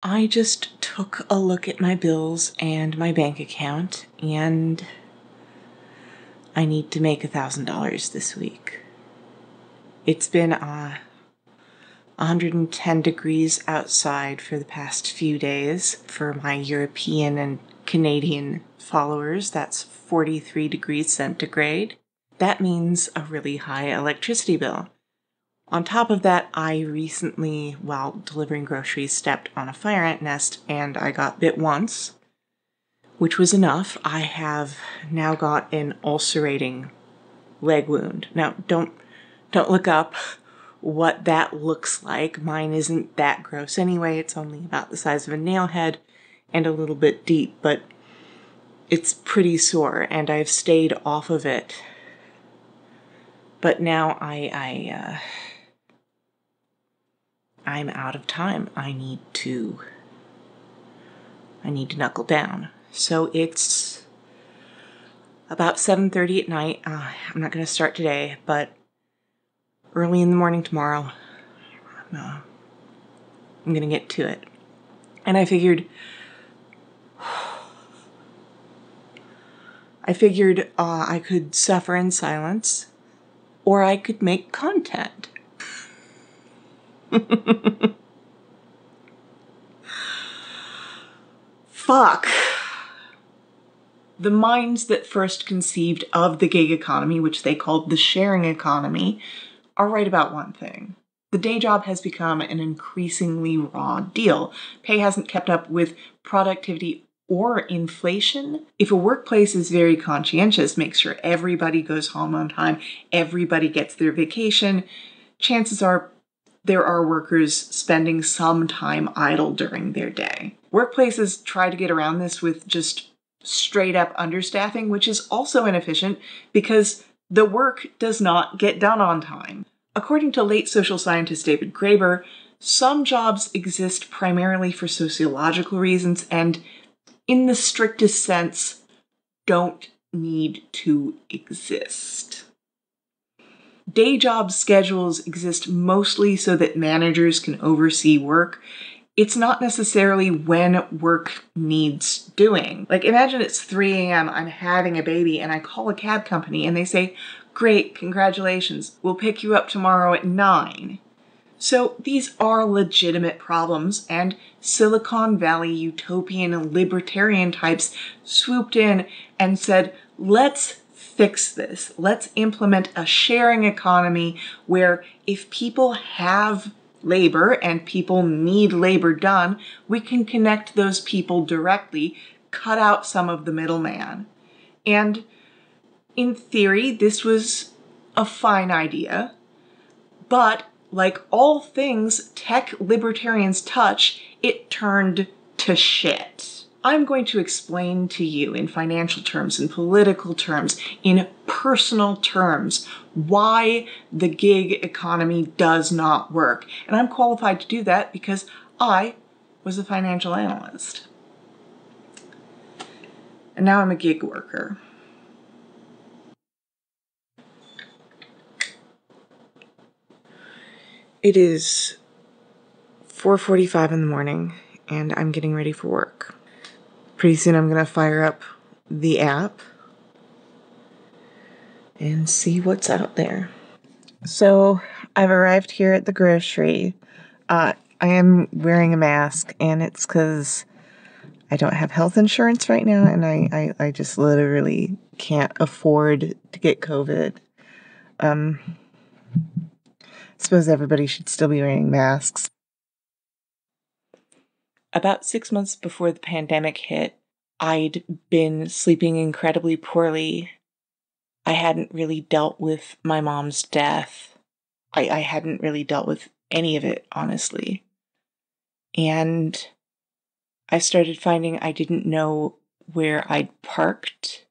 I just took a look at my bills and my bank account, and I need to make $1,000 this week. It's been 110 degrees outside for the past few days. For my European and Canadian followers, that's 43 degrees centigrade. That means a really high electricity bill. On top of that, I recently, while delivering groceries, stepped on a fire ant nest and I got bit once, which was enough. I have now got an ulcerating leg wound. Now, don't look up what that looks like. Mine isn't that gross anyway. It's only about the size of a nail head and a little bit deep, but it's pretty sore and I've stayed off of it. But now I'm out of time. I need to knuckle down. So it's about 7:30 at night. I'm not going to start today, but early in the morning tomorrow, I'm going to get to it. And I figured I could suffer in silence, or I could make content. Fuck. The minds that first conceived of the gig economy, which they called the sharing economy, are right about one thing. The day job has become an increasingly raw deal. Pay hasn't kept up with productivity or inflation. If a workplace is very conscientious, makes sure everybody goes home on time, everybody gets their vacation, chances are there are workers spending some time idle during their day. Workplaces try to get around this with just straight up understaffing, which is also inefficient because the work does not get done on time. According to late social scientist David Graeber, some jobs exist primarily for sociological reasons and, in the strictest sense, don't need to exist. Day job schedules exist mostly so that managers can oversee work. It's not necessarily when work needs doing. Like, imagine it's 3 a.m., I'm having a baby, and I call a cab company and they say, "Great, congratulations, we'll pick you up tomorrow at 9. So these are legitimate problems, and Silicon Valley utopian libertarian types swooped in and said, let's fix this. Let's implement a sharing economy where if people have labor and people need labor done, we can connect those people directly, cut out some of the middleman." And in theory, this was a fine idea, but like all things tech libertarians touch, it turned to shit. I'm going to explain to you in financial terms, in political terms, in personal terms, why the gig economy does not work. And I'm qualified to do that because I was a financial analyst. And now I'm a gig worker. It is 4:45 in the morning, and I'm getting ready for work. Pretty soon I'm going to fire up the app and see what's out there. So I've arrived here at the grocery. I am wearing a mask, and it's because I don't have health insurance right now, and I just literally can't afford to get COVID. I suppose everybody should still be wearing masks. About 6 months before the pandemic hit, I'd been sleeping incredibly poorly. I hadn't really dealt with my mom's death. I hadn't really dealt with any of it, honestly. And I started finding I didn't know where I'd parked.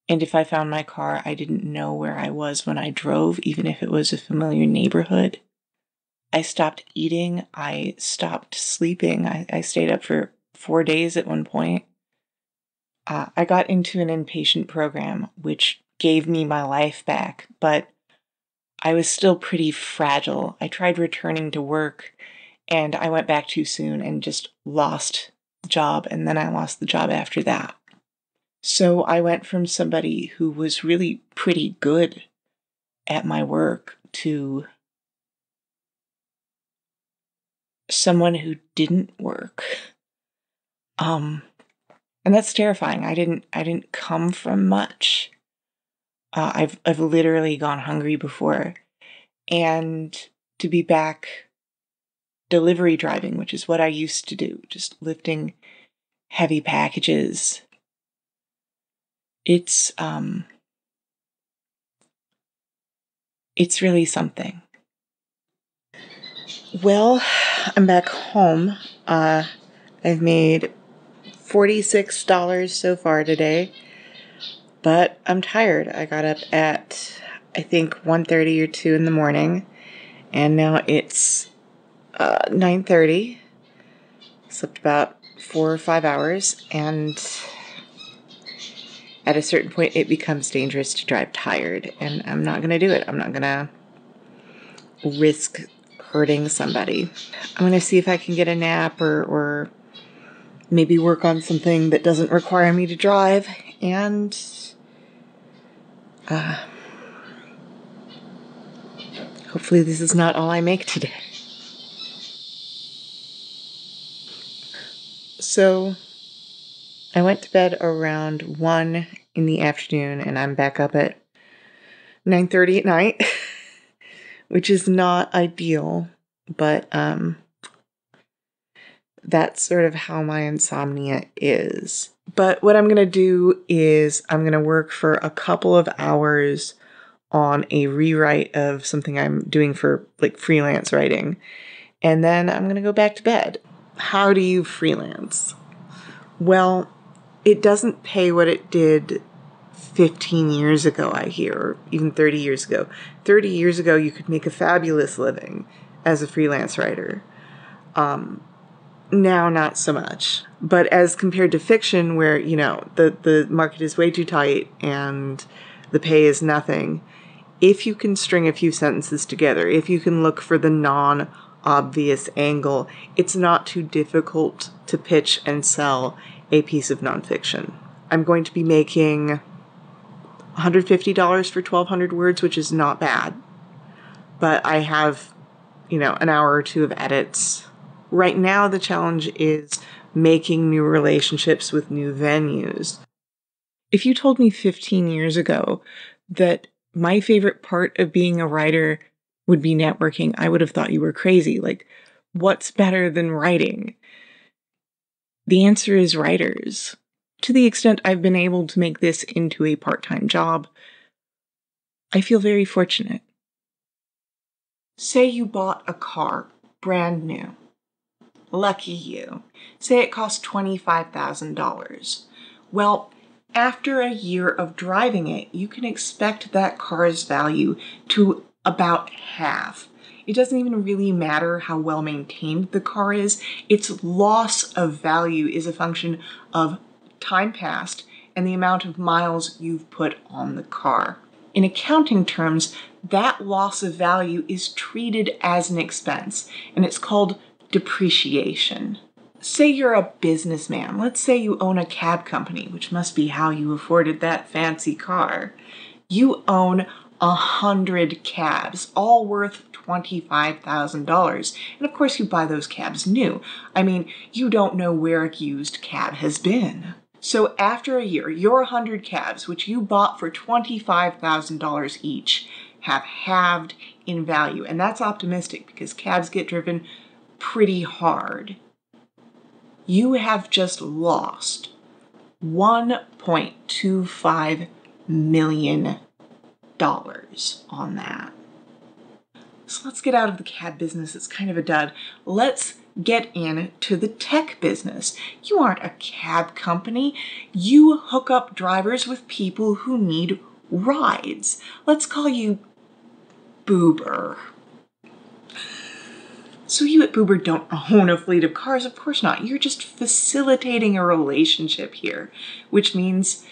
And if I found my car, I didn't know where I was when I drove, even if it was a familiar neighborhood. I stopped eating. I stopped sleeping. I stayed up for 4 days at one point. I got into an inpatient program, which gave me my life back, but I was still pretty fragile. I tried returning to work, And I went back too soon and just lost the job. And then I lost the job after that. So I went from somebody who was really pretty good at my work to someone who didn't work. And that's terrifying. I didn't come from much. I've literally gone hungry before. And to be back delivery driving, which is what I used to do, just lifting heavy packages. It's really something. Well, I'm back home. I've made $46 so far today, but I'm tired. I got up at, I think, 1:30 or 2 in the morning, and now it's 9:30. Slept about 4 or 5 hours, and at a certain point it becomes dangerous to drive tired, and I'm not going to do it. I'm not going to risk hurting somebody. I'm going to see if I can get a nap or maybe work on something that doesn't require me to drive, and hopefully this is not all I make today. So I went to bed around 1 in the afternoon, and I'm back up at 9:30 at night, which is not ideal, but that's sort of how my insomnia is. But what I'm going to do is I'm going to work for a couple of hours on a rewrite of something I'm doing for like freelance writing, and then I'm going to go back to bed. How do you freelance? Well, it doesn't pay what it did 15 years ago, I hear, or even 30 years ago. 30 years ago, you could make a fabulous living as a freelance writer. Now, not so much. But as compared to fiction, where, you know, the market is way too tight and the pay is nothing, if you can string a few sentences together, if you can look for the non-obvious angle, it's not too difficult to pitch and sell a piece of nonfiction. I'm going to be making $150 for 1,200 words, which is not bad. But I have, an hour or two of edits. Right now, the challenge is making new relationships with new venues. If you told me 15 years ago that my favorite part of being a writer would be networking, I would have thought you were crazy. Like, what's better than writing? The answer is writers. To the extent I've been able to make this into a part-time job, I feel very fortunate. Say you bought a car, brand new. Lucky you. Say it cost $25,000. Well, after a year of driving it, you can expect that car's value to about half. It doesn't even really matter how well maintained the car is. Its loss of value is a function of time passed and the amount of miles you've put on the car. In accounting terms, that loss of value is treated as an expense, and it's called depreciation. Say you're a businessman. Let's say you own a cab company, which must be how you afforded that fancy car. You own 100 cabs, all worth $25,000. And of course you buy those cabs new. I mean, you don't know where a used cab has been. So after a year, your 100 cabs, which you bought for $25,000 each, have halved in value. And that's optimistic because cabs get driven pretty hard. You have just lost $1.25 million on that. So let's get out of the cab business. It's kind of a dud. Let's get into the tech business. You aren't a cab company. You hook up drivers with people who need rides. Let's call you Boober. So you at Boober don't own a fleet of cars, of course not. You're just facilitating a relationship here, which means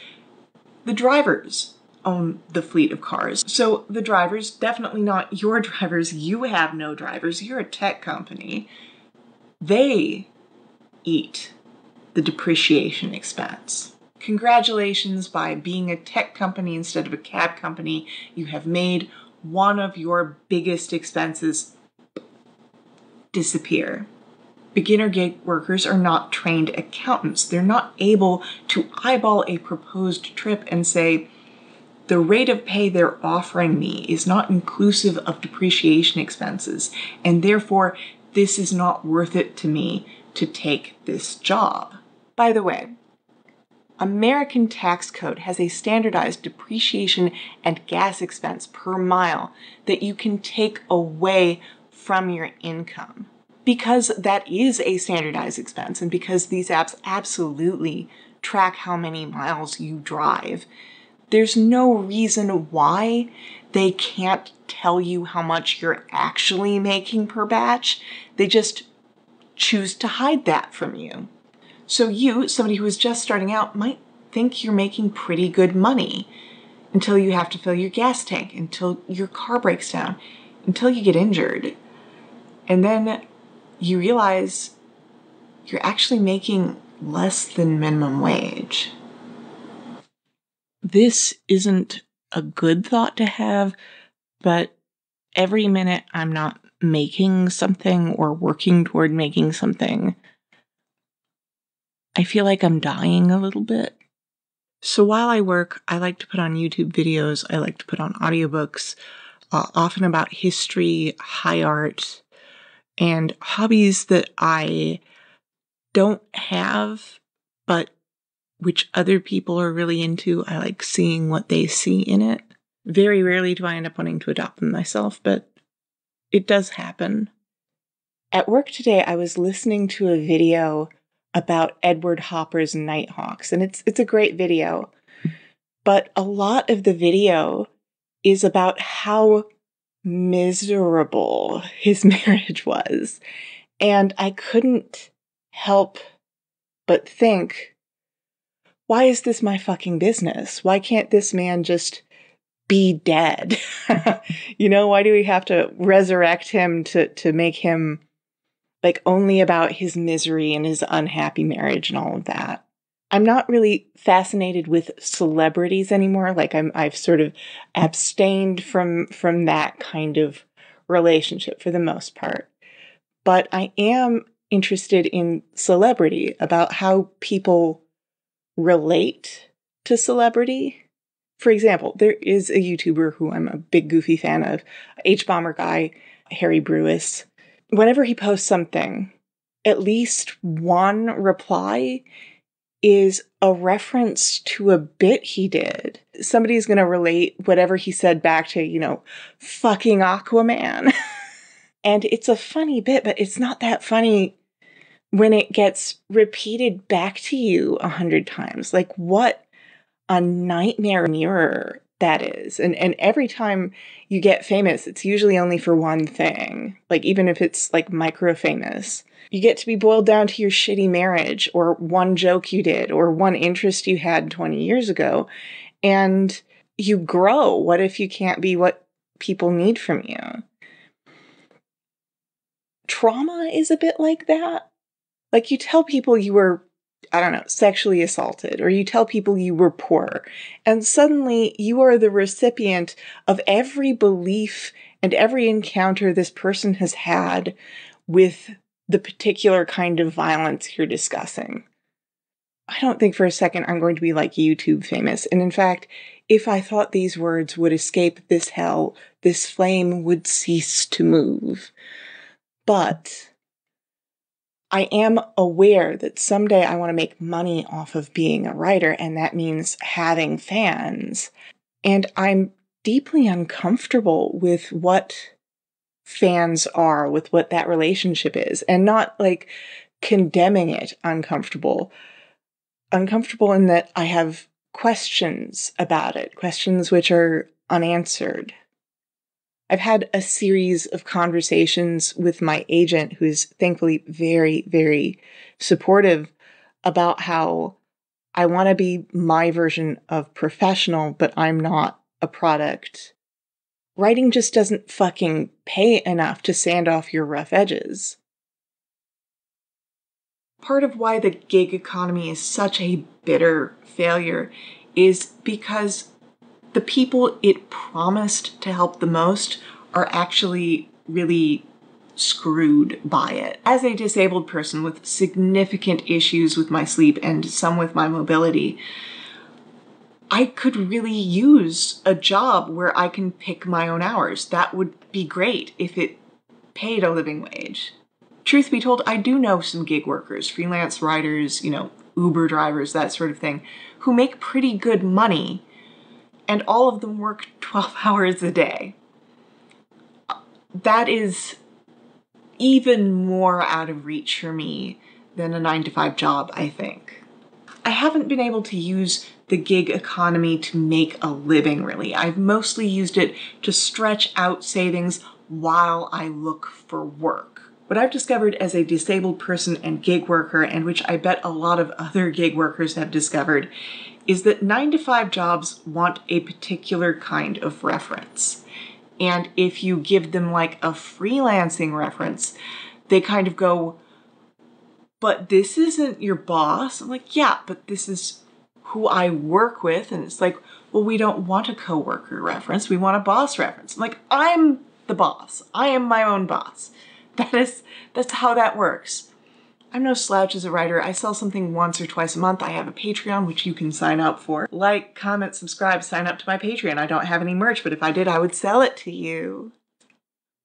the drivers own the fleet of cars. So the drivers, definitely not your drivers. You have no drivers. You're a tech company. They eat the depreciation expense. Congratulations, by being a tech company instead of a cab company, you have made one of your biggest expenses disappear. Beginner gig workers are not trained accountants. They're not able to eyeball a proposed trip and say, the rate of pay they're offering me is not inclusive of depreciation expenses, and therefore this is not worth it to me to take this job. By the way, American tax code has a standardized depreciation and gas expense per mile that you can take away from your income. Because that is a standardized expense, and because these apps absolutely track how many miles you drive, there's no reason why they can't tell you how much you're actually making per batch. They just choose to hide that from you. So you, somebody who is just starting out, might think you're making pretty good money until you have to fill your gas tank, until your car breaks down, until you get injured. And then you realize you're actually making less than minimum wage. This isn't a good thought to have, but every minute I'm not making something or working toward making something, I feel like I'm dying a little bit. So while I work, I like to put on YouTube videos, I like to put on audiobooks, often about history, high art, and hobbies that I don't have, but which other people are really into. I like seeing what they see in it. Very rarely do I end up wanting to adopt them myself, but it does happen. At work today, I was listening to a video about Edward Hopper's Nighthawks, and it's a great video. But a lot of the video is about how miserable his marriage was. And I couldn't help but think, why is this my fucking business? Why can't this man just be dead? Why do we have to resurrect him to make him like only about his misery and his unhappy marriage and all of that? I'm not really fascinated with celebrities anymore. Like I've sort of abstained from that kind of relationship for the most part. But I am interested in celebrity, about how people relate to celebrity. For example, there is a YouTuber who I'm a big goofy fan of, H-Bomber guy, Harry Brewis. Whenever he posts something, at least one reply is a reference to a bit he did. Somebody's going to relate whatever he said back to, fucking Aquaman. And it's a funny bit, but it's not that funny when it gets repeated back to you 100 times. Like, what a nightmare mirror that is. And every time you get famous, it's usually only for one thing. Like, even if it's like micro famous, you get to be boiled down to your shitty marriage or one joke you did or one interest you had 20 years ago. And you grow. What if you can't be what people need from you? Trauma is a bit like that. Like, you tell people you were, sexually assaulted, or you tell people you were poor, and suddenly you are the recipient of every belief and every encounter this person has had with the particular kind of violence you're discussing. I don't think for a second I'm going to be like YouTube famous. And in fact, if I thought these words would escape this hell, this flame would cease to move. But I am aware that someday I want to make money off of being a writer, and that means having fans. And I'm deeply uncomfortable with what fans are, with what that relationship is, and not like condemning it. Uncomfortable in that I have questions about it, questions which are unanswered. I've had a series of conversations with my agent, who is thankfully very, very supportive, about how I want to be my version of professional, but I'm not a product. Writing just doesn't fucking pay enough to sand off your rough edges. Part of why the gig economy is such a bitter failure is because the people it promised to help the most are actually really screwed by it. As a disabled person with significant issues with my sleep and some with my mobility, I could really use a job where I can pick my own hours. That would be great if it paid a living wage. Truth be told, I do know some gig workers, freelance writers, Uber drivers, that sort of thing, who make pretty good money, and all of them work 12 hours a day. That is even more out of reach for me than a 9-to-5 job, I think. I haven't been able to use the gig economy to make a living, really. I've mostly used it to stretch out savings while I look for work. What I've discovered as a disabled person and gig worker, and which I bet a lot of other gig workers have discovered, is that 9-to-5 jobs want a particular kind of reference. And if you give them like a freelancing reference, they kind of go, but this isn't your boss. I'm like, yeah, but this is who I work with. And it's like, well, we don't want a coworker reference. We want a boss reference. I'm like, I'm the boss. I am my own boss. That's how that works. I'm no slouch as a writer. I sell something once or twice a month. I have a Patreon, which you can sign up for. Like, comment, subscribe, sign up to my Patreon. I don't have any merch, but if I did, I would sell it to you.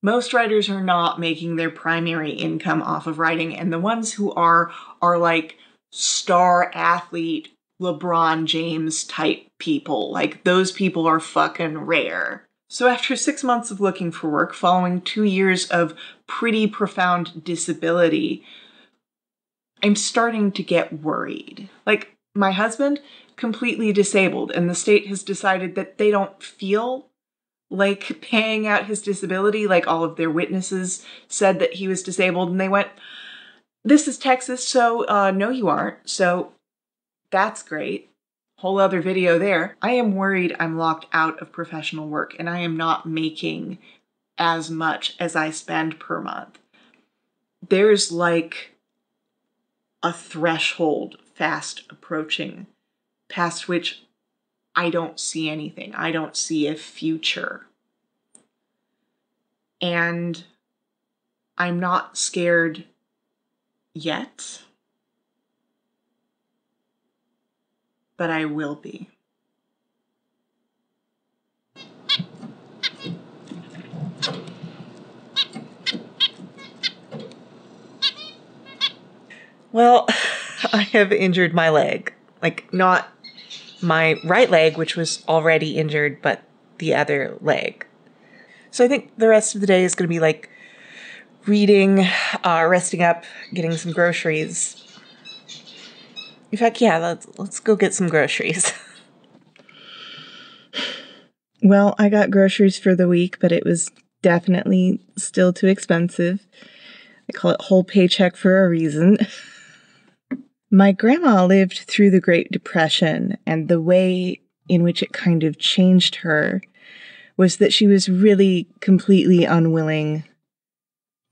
Most writers are not making their primary income off of writing, and the ones who are like star athlete, LeBron James type people. Like, those people are fucking rare. So after 6 months of looking for work, following 2 years of pretty profound disability, I'm starting to get worried. Like, my husband, completely disabled, and the state has decided that they don't feel like paying out his disability. Like, all of their witnesses said that he was disabled, and they went, this is Texas, so no you aren't. So that's great. Whole other video there. I am worried I'm locked out of professional work, and I am not making as much as I spend per month. There's like a threshold fast approaching, past which I don't see anything. I don't see a future. And I'm not scared yet, but I will be. Well, I have injured my leg. Like, not my right leg, which was already injured, but the other leg. So I think the rest of the day is going to be like reading, resting up, getting some groceries. In fact, yeah, let's go get some groceries. Well, I got groceries for the week, but it was definitely still too expensive. I call it whole paycheck for a reason. My grandma lived through the Great Depression, and the way in which it kind of changed her was that she was really completely unwilling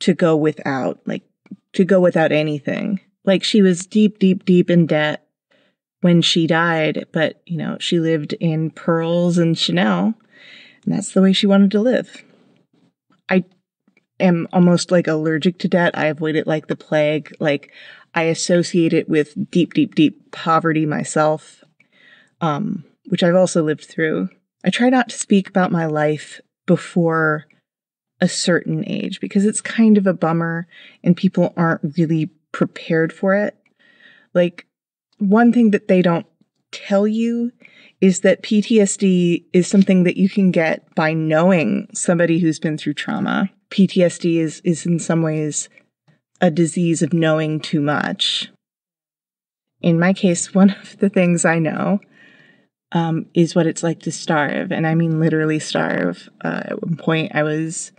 to go without anything. Like, she was deep, deep, deep in debt when she died, but, she lived in pearls and Chanel, and that's the way she wanted to live. I am almost like allergic to debt. I avoid it like the plague. Like, I associate it with deep, deep, deep poverty myself, which I've also lived through. I try not to speak about my life before a certain age because it's kind of a bummer and people aren't really prepared for it. Like, one thing that they don't tell you is that PTSD is something that you can get by knowing somebody who's been through trauma. PTSD is in some ways a disease of knowing too much. In my case, one of the things I know is what it's like to starve. And I mean literally starve. At one point, I was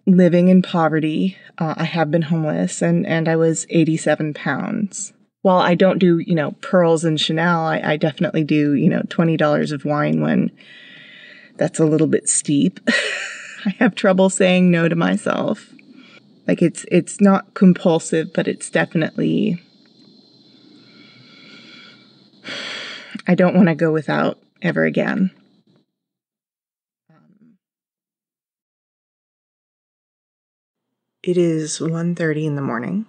living in poverty. I have been homeless, and I was 87 pounds. While I don't do, pearls and Chanel, I definitely do, $20 of wine when that's a little bit steep. I have trouble saying no to myself. Like it's not compulsive, but it's definitely, I don't want to go without ever again. It is 1:30 in the morning.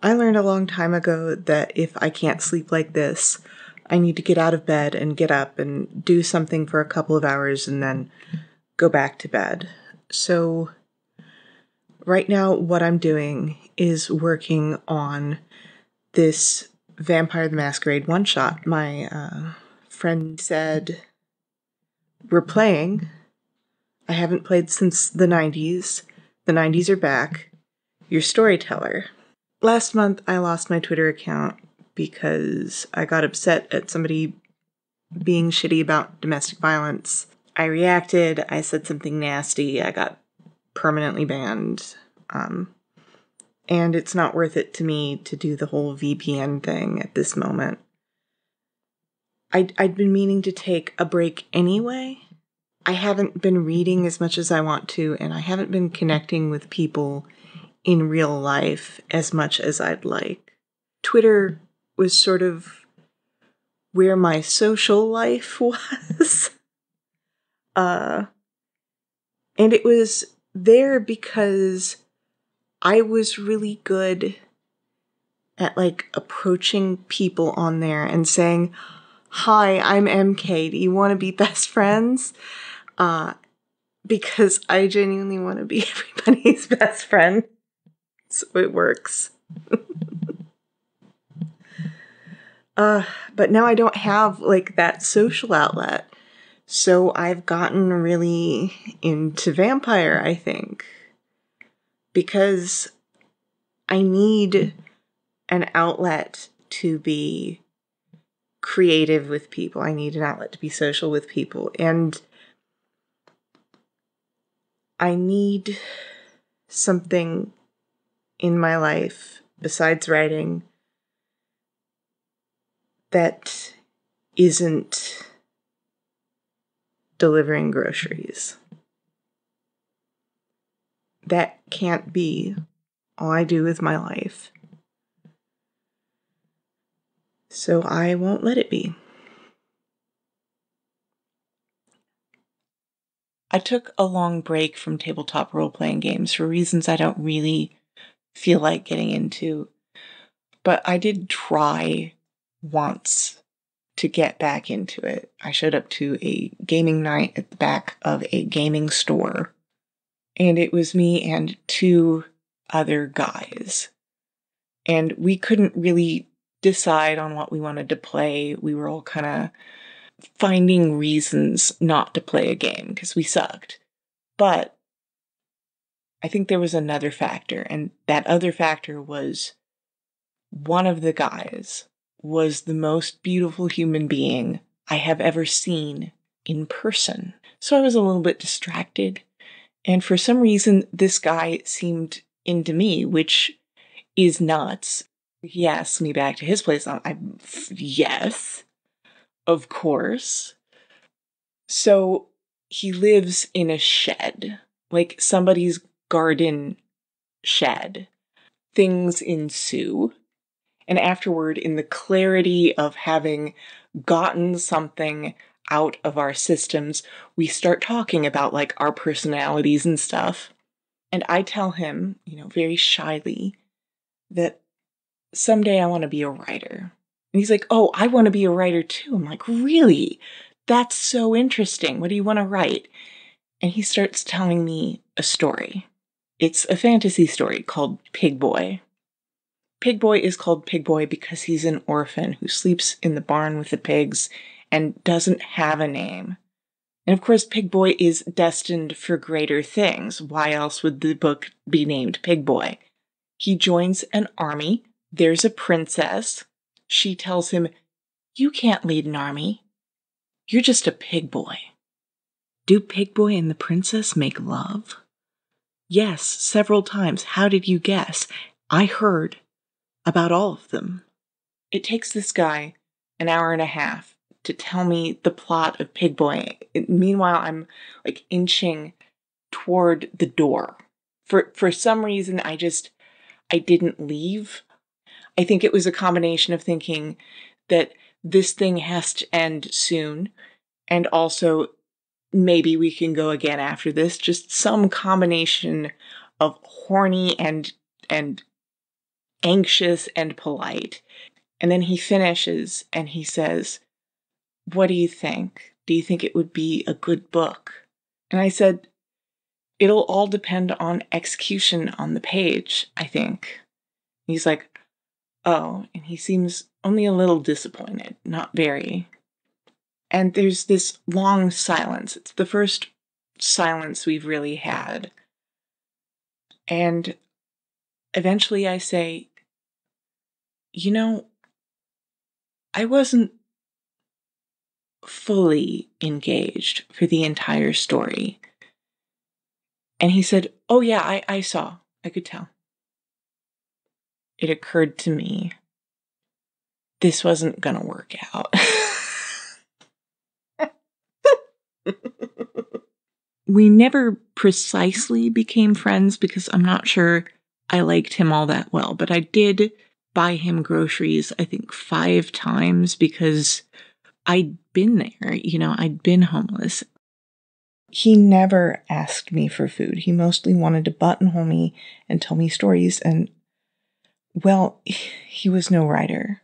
I learned a long time ago that if I can't sleep like this, I need to get out of bed and get up and do something for a couple of hours and then go back to bed. So right now, what I'm doing is working on this Vampire the Masquerade one-shot. My friend said, we're playing. I haven't played since the 90s. The 90s are back. You're storyteller. Last month, I lost my Twitter account because I got upset at somebody being shitty about domestic violence. I reacted. I said something nasty. I got permanently banned. And it's not worth it to me to do the whole VPN thing at this moment. I'd been meaning to take a break anyway. I haven't been reading as much as I want to, and I haven't been connecting with people in real life as much as I'd like. Twitter was sort of where my social life was. And it was there because I was really good at like approaching people on there and saying, "Hi, I'm MK. Do you want to be best friends?" Because I genuinely want to be everybody's best friend. So it works. But now I don't have like that social outlet. So I've gotten really into vampire, I think. Because I need an outlet to be creative with people. I need an outlet to be social with people. And I need something in my life besides writing that isn't delivering groceries. That can't be all I do with my life. So I won't let it be. I took a long break from tabletop role-playing games for reasons I don't really feel like getting into. But I did try once to get back into it. I showed up to a gaming night at the back of a gaming store. And it was me and two other guys. And we couldn't really decide on what we wanted to play. We were all kind of finding reasons not to play a game because we sucked. But I think there was another factor, and that other factor was one of the guys was the most beautiful human being I have ever seen in person. So I was a little bit distracted. And for some reason, this guy seemed into me, which is nuts. He asked me back to his place. Yes, of course. So he lives in a shed, like somebody's garden shed. Things ensue. And afterward, in the clarity of having gotten something out of our systems, we start talking about like our personalities and stuff. And I tell him, very shyly, that someday I want to be a writer. And he's like, "Oh, I want to be a writer too." I'm like, "Really? That's so interesting. What do you want to write?" And he starts telling me a story. It's a fantasy story called Pig Boy. Pig Boy is called Pig Boy because he's an orphan who sleeps in the barn with the pigs and doesn't have a name. And of course, Pig Boy is destined for greater things. Why else would the book be named Pig Boy? He joins an army. There's a princess. She tells him, "You can't lead an army. You're just a pig boy." Do Pig Boy and the princess make love? Yes, several times. How did you guess? I heard about all of them. It takes this guy an hour and a half to tell me the plot of Pig Boy. Meanwhile, I'm like inching toward the door For some reason, I didn't leave. I think it was a combination of thinking that this thing has to end soon, and also maybe we can go again after this. Just some combination of horny and anxious and polite. And then he finishes and he says, "What do you think? Do you think it would be a good book?" And I said, "It'll all depend on execution on the page, I think." He's like, "Oh," and he seems only a little disappointed, not very. And there's this long silence. It's the first silence we've really had. And eventually I say, "You know, I wasn't fully engaged for the entire story." And he said, "Oh yeah, I saw. I could tell." It occurred to me, this wasn't gonna work out. We never precisely became friends because I'm not sure I liked him all that well, but I did buy him groceries, I think 5 times because I'd been there, I'd been homeless. He never asked me for food. He mostly wanted to buttonhole me and tell me stories, and, well, he was no writer.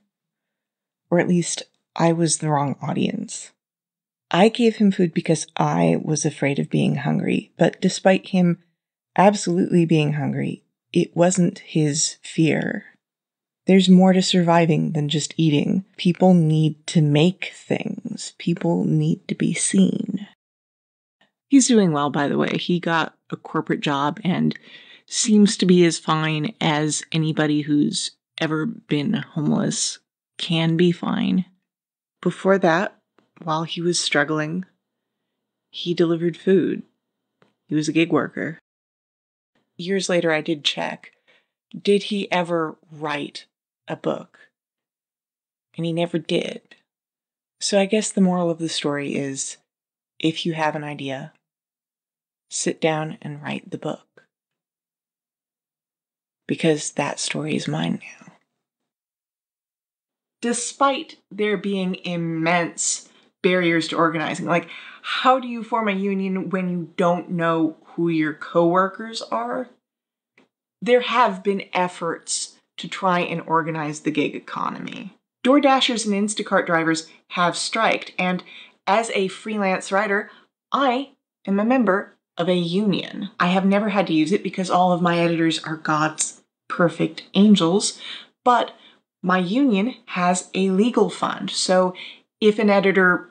Or at least I was the wrong audience. I gave him food because I was afraid of being hungry, but despite him absolutely being hungry, it wasn't his fear. There's more to surviving than just eating. People need to make things. People need to be seen. He's doing well, by the way. He got a corporate job and seems to be as fine as anybody who's ever been homeless can be fine. Before that, while he was struggling, he delivered food. He was a gig worker. Years later, I did check. Did he ever write a book? And he never did. So I guess the moral of the story is, if you have an idea, sit down and write the book. Because that story is mine now. Despite there being immense barriers to organizing, like, how do you form a union when you don't know who your coworkers are? There have been efforts to try and organize the gig economy. DoorDashers and Instacart drivers have striked, and as a freelance writer, I am a member of a union. I have never had to use it because all of my editors are God's perfect angels, but my union has a legal fund. So if an editor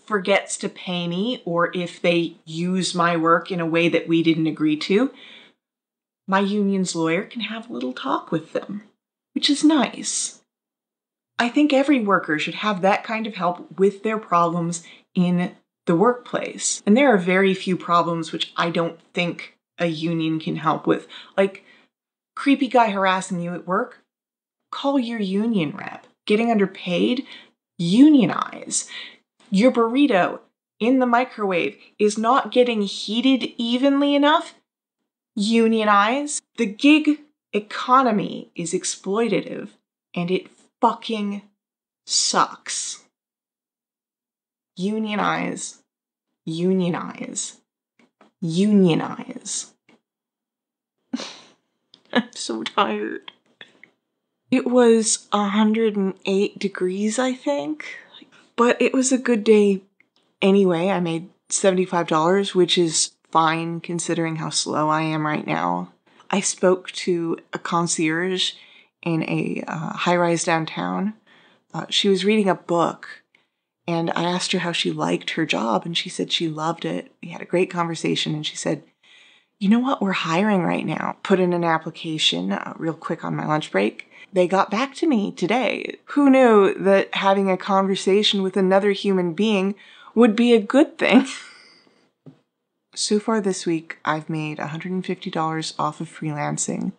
forgets to pay me, or if they use my work in a way that we didn't agree to, my union's lawyer can have a little talk with them, which is nice. I think every worker should have that kind of help with their problems in the workplace. And there are very few problems which I don't think a union can help with. Like, creepy guy harassing you at work? Call your union rep. Getting underpaid? Unionize. Your burrito in the microwave is not getting heated evenly enough? Unionize. The gig economy is exploitative, and it fucking sucks. Unionize. Unionize. Unionize. I'm so tired. It was 108 degrees, I think. But it was a good day anyway. I made $75, which is fine considering how slow I am right now. I spoke to a concierge in a high-rise downtown. She was reading a book, and I asked her how she liked her job, and she said she loved it. We had a great conversation, and she said, "You know what? We're hiring right now." Put in an application real quick on my lunch break. They got back to me today. Who knew that having a conversation with another human being would be a good thing? So far this week, I've made $150 off of freelancing,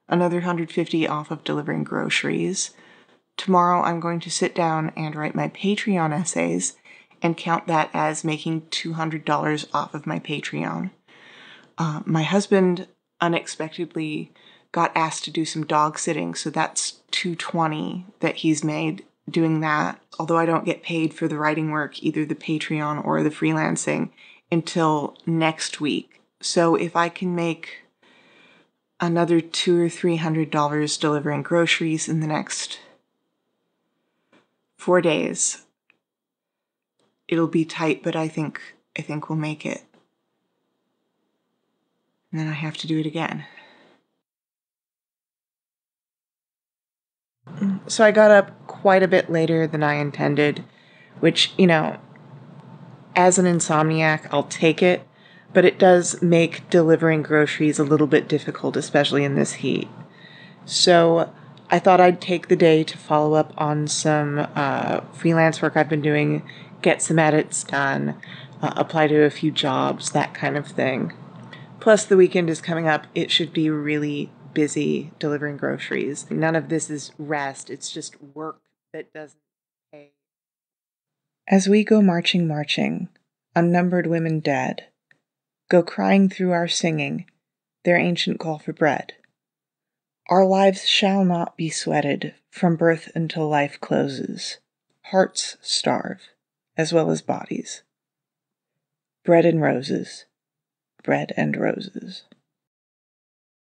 another $150 off of delivering groceries. Tomorrow, I'm going to sit down and write my Patreon essays and count that as making $200 off of my Patreon. My husband unexpectedly got asked to do some dog sitting, so that's $220 that he's made doing that. Although I don't get paid for the writing work, either the Patreon or the freelancing, until next week. So if I can make another $200 or $300 delivering groceries in the next 4 days, it'll be tight, but I think we'll make it. And then I have to do it again. So I got up quite a bit later than I intended, which, as an insomniac, I'll take it, but it does make delivering groceries a little bit difficult, especially in this heat. So I thought I'd take the day to follow up on some freelance work I've been doing, get some edits done, apply to a few jobs, that kind of thing. Plus, the weekend is coming up. It should be really busy delivering groceries. None of this is rest. It's just work that doesn't pay. As we go marching, unnumbered women dead, go crying through our singing, their ancient call for bread. Our lives shall not be sweated from birth until life closes. Hearts starve, as well as bodies. Bread and roses. Bread and roses.